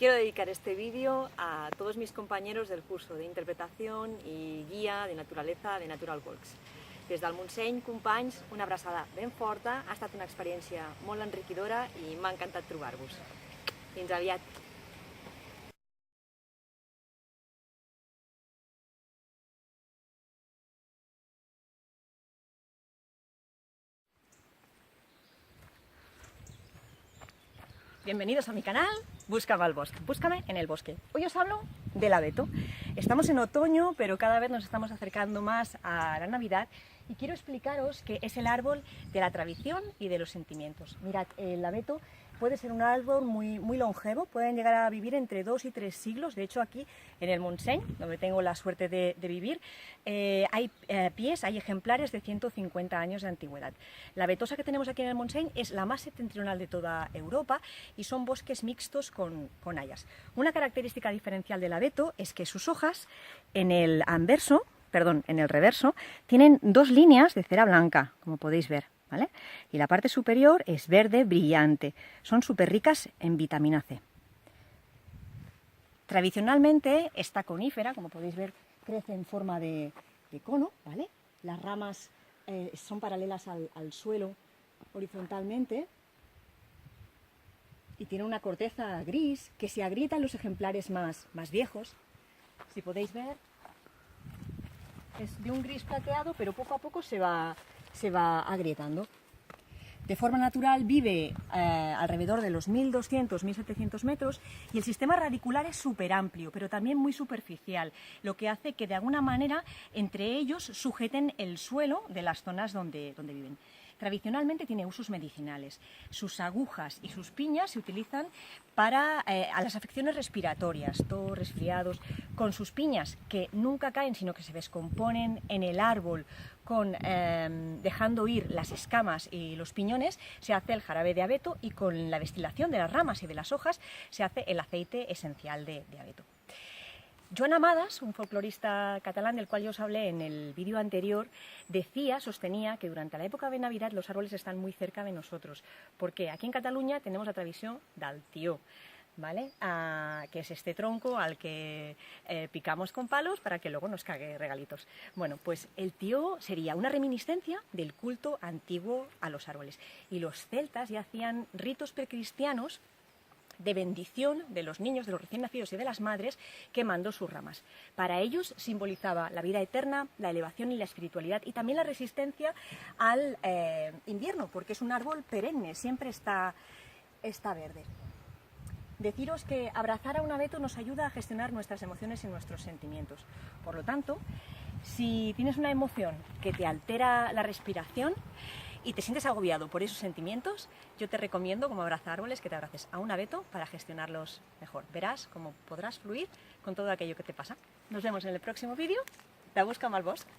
Quiero dedicar este vídeo a todos mis compañeros del curso de interpretación y guia de naturalesa de Natural Walks. Des del Montseny, companys, una abraçada ben forta, ha estat una experiència molt enriquidora i m'ha encantat trobar-vos. Fins aviat! Bienvenidos a mi canal, Búscame al Bosque. Búscame en el bosque. Hoy os hablo del abeto. Estamos en otoño, pero cada vez nos estamos acercando más a la Navidad y quiero explicaros que es el árbol de la tradición y de los sentimientos. Mirad, el abeto puede ser un árbol muy longevo, pueden llegar a vivir entre 2 y 3 siglos. De hecho, aquí en el Montseny, donde tengo la suerte de vivir, hay ejemplares de 150 años de antigüedad. La abetosa que tenemos aquí en el Montseny es la más septentrional de toda Europa y son bosques mixtos con hayas. Una característica diferencial del abeto es que sus hojas en el reverso, tienen 2 líneas de cera blanca, como podéis ver, ¿vale? Y la parte superior es verde brillante. Son súper ricas en vitamina C. Tradicionalmente, esta conífera, como podéis ver, crece en forma de cono, ¿vale? Las ramas son paralelas al suelo horizontalmente y tiene una corteza gris que se agrieta en los ejemplares más viejos. Si podéis ver, es de un gris plateado, pero poco a poco se va agrietando. De forma natural vive alrededor de los 1200-1700 metros y el sistema radicular es súper amplio, pero también muy superficial, lo que hace que de alguna manera entre ellos sujeten el suelo de las zonas donde viven. Tradicionalmente tiene usos medicinales. Sus agujas y sus piñas se utilizan para a las afecciones respiratorias, tos, resfriados. Con sus piñas, que nunca caen, sino que se descomponen en el árbol, dejando ir las escamas y los piñones, se hace el jarabe de abeto, y con la destilación de las ramas y de las hojas se hace el aceite esencial de abeto. Joan Amades, un folclorista catalán del cual yo os hablé en el vídeo anterior, sostenía que durante la época de Navidad los árboles están muy cerca de nosotros, porque aquí en Cataluña tenemos la tradición del tió, ¿vale? Que es este tronco al que picamos con palos para que luego nos cague regalitos. Bueno, pues el tió sería una reminiscencia del culto antiguo a los árboles, y los celtas ya hacían ritos precristianos de bendición de los niños, de los recién nacidos y de las madres, quemando sus ramas. Para ellos simbolizaba la vida eterna, la elevación y la espiritualidad, y también la resistencia al invierno, porque es un árbol perenne, siempre está verde. Deciros que abrazar a un abeto nos ayuda a gestionar nuestras emociones y nuestros sentimientos. Por lo tanto, si tienes una emoción que te altera la respiración y te sientes agobiado por esos sentimientos, yo te recomiendo, como abraza árboles, que te abraces a un abeto para gestionarlos mejor. Verás cómo podrás fluir con todo aquello que te pasa. Nos vemos en el próximo vídeo de Búscame al Bosque.